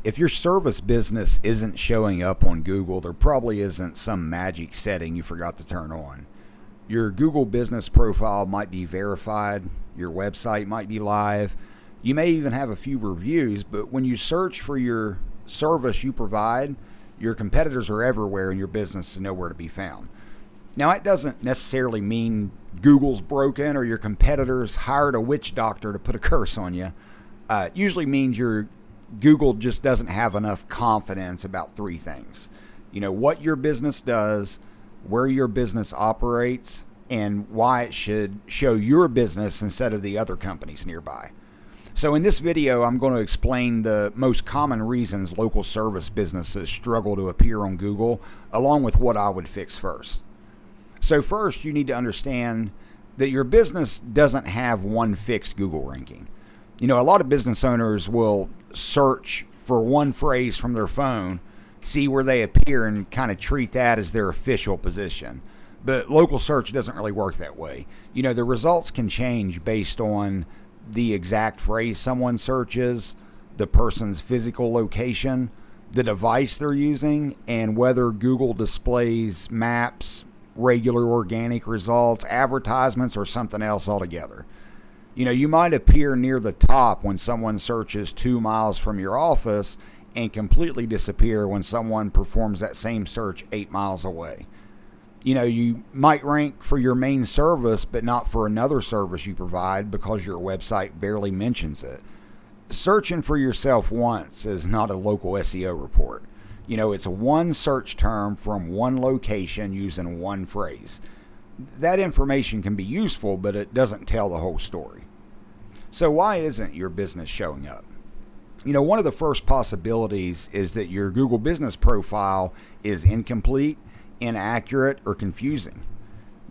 If your service business isn't showing up on Google, there probably isn't some magic setting you forgot to turn on. Your Google business profile might be verified, your website might be live, you may even have a few reviews, but when you search for your service you provide, your competitors are everywhere and your business is nowhere to be found. Now, that doesn't necessarily mean Google's broken or your competitors hired a witch doctor to put a curse on you. It usually means your Google just doesn't have enough confidence about three things. What your business does, where your business operates, and why it should show your business instead of the other companies nearby. So in this video, I'm going to explain the most common reasons local service businesses struggle to appear on Google, along with what I would fix first. So first, you need to understand that your business doesn't have one fixed Google ranking. A lot of business owners will search for one phrase from their phone, see where they appear, and kind of treat that as their official position. But local search doesn't really work that way. The results can change based on the exact phrase someone searches, the person's physical location, the device they're using, and whether Google displays maps, regular organic results, advertisements, or something else altogether. You might appear near the top when someone searches 2 miles from your office and completely disappear when someone performs that same search 8 miles away. You might rank for your main service, but not for another service you provide because your website barely mentions it. Searching for yourself once is not a local SEO report. It's a one search term from one location using one phrase. That information can be useful, but it doesn't tell the whole story. So why isn't your business showing up? One of the first possibilities is that your Google business profile is incomplete, inaccurate, or confusing.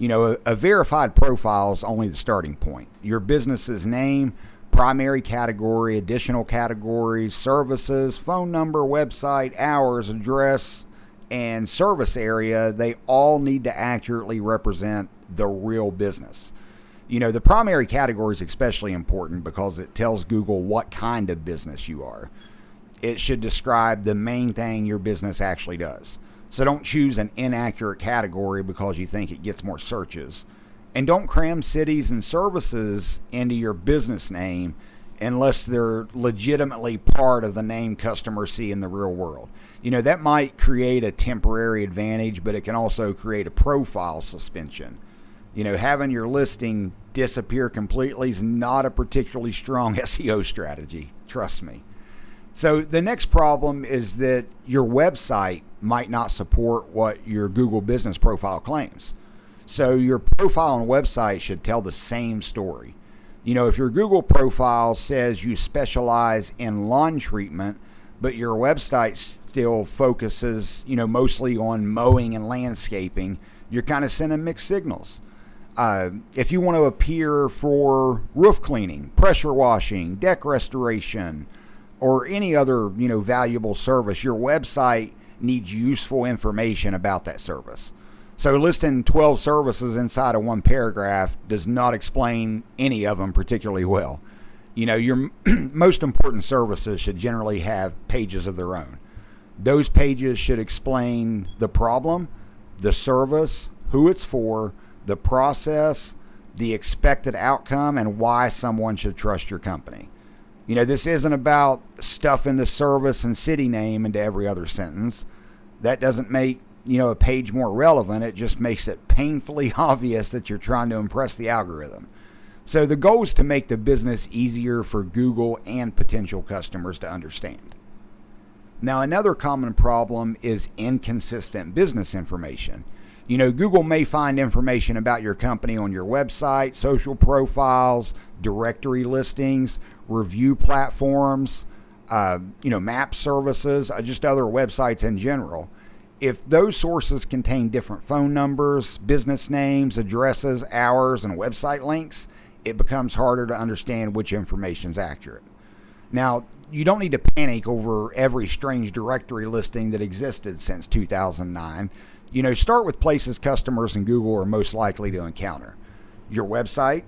A verified profile is only the starting point. Your business's name, primary category, additional categories, services, phone number, website, hours, address, and service area, they all need to accurately represent the real business. The primary category is especially important because it tells Google what kind of business you are. It should describe the main thing your business actually does. So don't choose an inaccurate category because you think it gets more searches. And don't cram cities and services into your business name unless they're legitimately part of the name customers see in the real world. That might create a temporary advantage, but it can also create a profile suspension. Having your listing disappear completely is not a particularly strong SEO strategy. Trust me. So the next problem is that your website might not support what your Google business profile claims. So your profile and website should tell the same story. If your Google profile says you specialize in lawn treatment, but your website still focuses, mostly on mowing and landscaping, you're kind of sending mixed signals. If you want to appear for roof cleaning, pressure washing, deck restoration, or any other, valuable service, your website needs useful information about that service. So listing 12 services inside of one paragraph does not explain any of them particularly well. Your most important services should generally have pages of their own. Those pages should explain the problem, the service, who it's for, the process, the expected outcome, and why someone should trust your company. This isn't about stuffing the service and city name into every other sentence. That doesn't make, a page more relevant. It just makes it painfully obvious that you're trying to impress the algorithm. So the goal is to make the business easier for Google and potential customers to understand. Now, another common problem is inconsistent business information. Google may find information about your company on your website, social profiles, directory listings, review platforms, map services, just other websites in general. If those sources contain different phone numbers, business names, addresses, hours, and website links, it becomes harder to understand which information is accurate. Now, you don't need to panic over every strange directory listing that existed since 2009. Start with places customers in Google are most likely to encounter. Your website,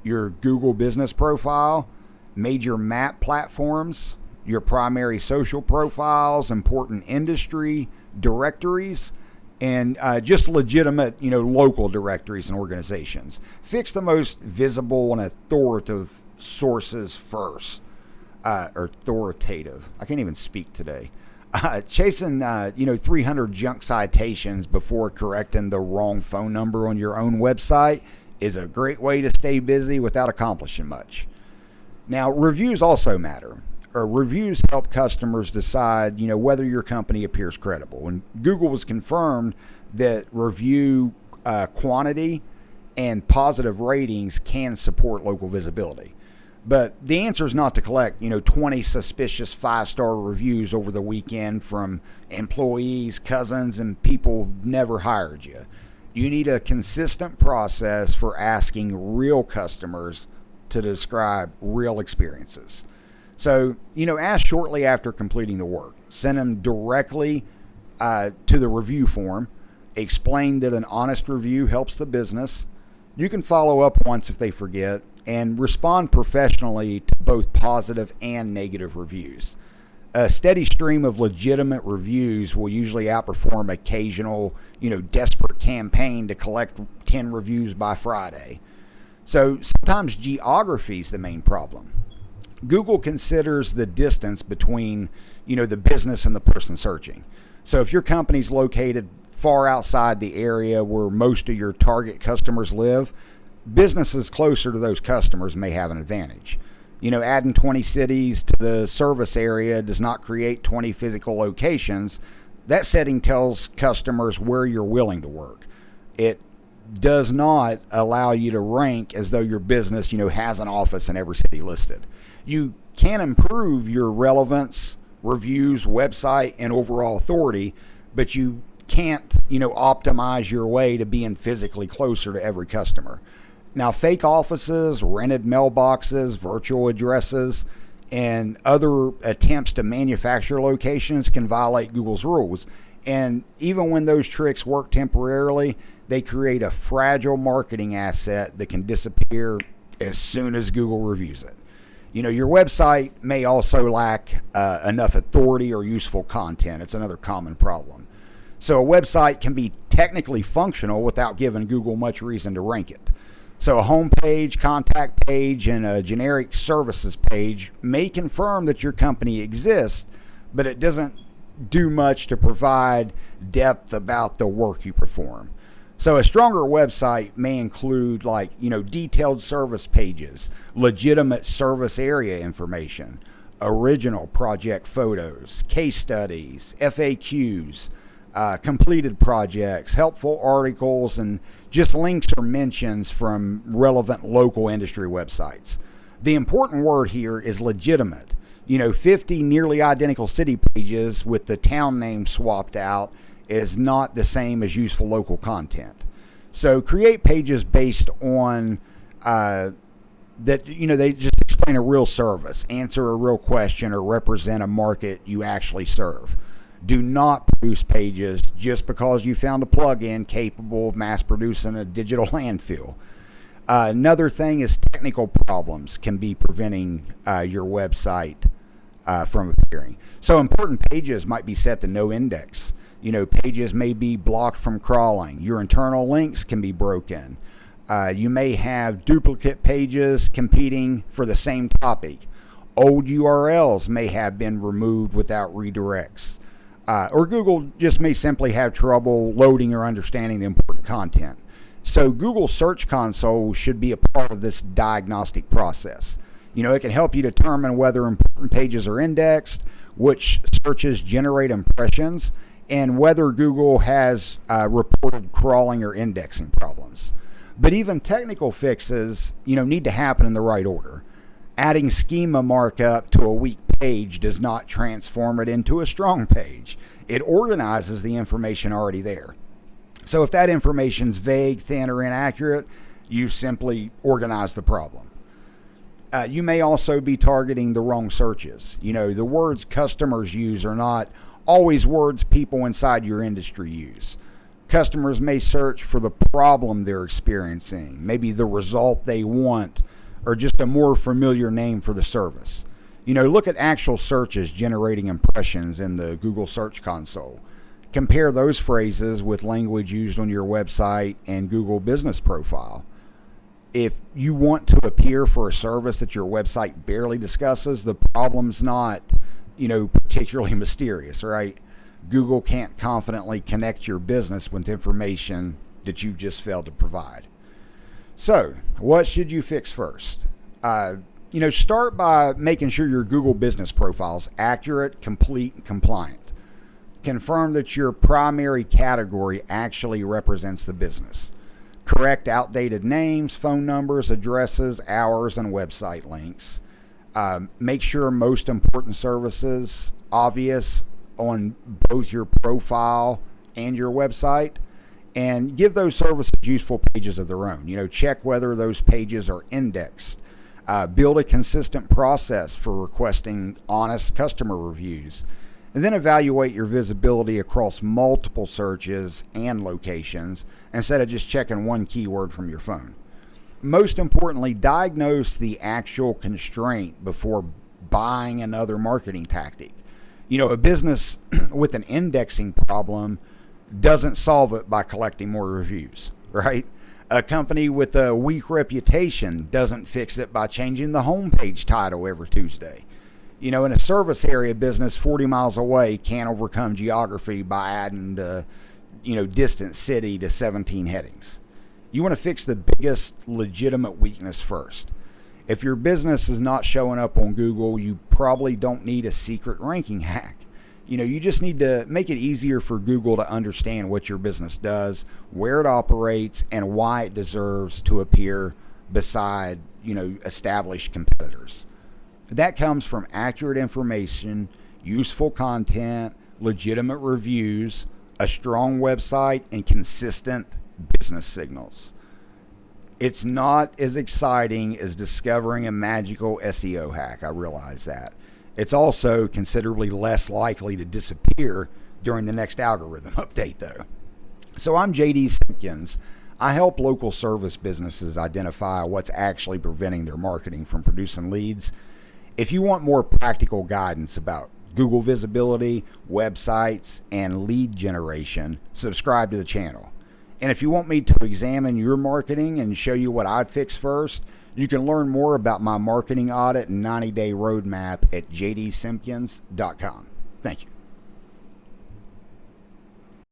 your Google business profile, major map platforms, your primary social profiles, important industry directories, and just legitimate, local directories and organizations. Fix the most visible and authoritative sources first. Authoritative. I can't even speak today. Chasing, 300 junk citations before correcting the wrong phone number on your own website is a great way to stay busy without accomplishing much. Now, reviews also matter. Reviews help customers decide, whether your company appears credible. And Google was confirmed that review quantity and positive ratings can support local visibility. But the answer is not to collect, 20 suspicious 5-star reviews over the weekend from employees, cousins, and people who never hired you. You need a consistent process for asking real customers to describe real experiences. So, ask shortly after completing the work. Send them directly to the review form. Explain that an honest review helps the business. You can follow up once if they forget, and respond professionally to both positive and negative reviews. A steady stream of legitimate reviews will usually outperform occasional, desperate campaign to collect 10 reviews by Friday. So sometimes geography is the main problem. Google considers the distance between, the business and the person searching. So if your company's located far outside the area where most of your target customers live, businesses closer to those customers may have an advantage. Adding 20 cities to the service area does not create 20 physical locations. That setting tells customers where you're willing to work. It does not allow you to rank as though your business, has an office in every city listed. You can improve your relevance, reviews, website, and overall authority, but you can't, optimize your way to being physically closer to every customer. Now, fake offices, rented mailboxes, virtual addresses, and other attempts to manufacture locations can violate Google's rules. And even when those tricks work temporarily, they create a fragile marketing asset that can disappear as soon as Google reviews it. Your website may also lack enough authority or useful content. It's another common problem. So a website can be technically functional without giving Google much reason to rank it. So a home page, contact page, and a generic services page may confirm that your company exists, but it doesn't do much to provide depth about the work you perform. So a stronger website may include detailed service pages, legitimate service area information, original project photos, case studies, FAQs, completed projects, helpful articles, and just links or mentions from relevant local industry websites. The important word here is legitimate. 50 nearly identical city pages with the town name swapped out is not the same as useful local content. So create pages based on that, they just explain a real service, answer a real question, or represent a market you actually serve. Do not produce pages just because you found a plugin capable of mass producing a digital landfill. Another thing is technical problems can be preventing your website from appearing. So important pages might be set to no index. Pages may be blocked from crawling. Your internal links can be broken. You may have duplicate pages competing for the same topic. Old URLs may have been removed without redirects. Or Google just may simply have trouble loading or understanding the important content. So Google Search Console should be a part of this diagnostic process. It can help you determine whether important pages are indexed, which searches generate impressions, and whether Google has reported crawling or indexing problems. But even technical fixes, need to happen in the right order. Adding schema markup to a weak page does not transform it into a strong page. It organizes the information already there. So if that information's vague, thin, or inaccurate, you simply organize the problem. You may also be targeting the wrong searches. The words customers use are not always words people inside your industry use. Customers may search for the problem they're experiencing, maybe the result they want, or just a more familiar name for the service. Look at actual searches generating impressions in the Google Search Console. Compare those phrases with language used on your website and Google Business Profile. If you want to appear for a service that your website barely discusses, the problem's not, particularly mysterious, right? Google can't confidently connect your business with information that you just failed to provide. So, what should you fix first? Start by making sure your Google Business Profile is accurate, complete, and compliant. Confirm that your primary category actually represents the business. Correct outdated names, phone numbers, addresses, hours, and website links. Make sure most important services obvious on both your profile and your website, and give those services useful pages of their own. Check whether those pages are indexed. Build a consistent process for requesting honest customer reviews, and then evaluate your visibility across multiple searches and locations instead of just checking one keyword from your phone. Most importantly, diagnose the actual constraint before buying another marketing tactic. A business with an indexing problem doesn't solve it by collecting more reviews, right? A company with a weak reputation doesn't fix it by changing the homepage title every Tuesday. In a service area business 40 miles away can't overcome geography by adding the, distant city to 17 headings. You want to fix the biggest legitimate weakness first. If your business is not showing up on Google, you probably don't need a secret ranking hack. You just need to make it easier for Google to understand what your business does, where it operates, and why it deserves to appear beside, established competitors. That comes from accurate information, useful content, legitimate reviews, a strong website, and consistent business signals. It's not as exciting as discovering a magical SEO hack. I realize that. It's also considerably less likely to disappear during the next algorithm update, though. So I'm JD Simpkins. I help local service businesses identify what's actually preventing their marketing from producing leads. If you want more practical guidance about Google visibility, websites, and lead generation, subscribe to the channel. And if you want me to examine your marketing and show you what I'd fix first, you can learn more about my marketing audit and 90-day roadmap at jdsimpkins.com. Thank you.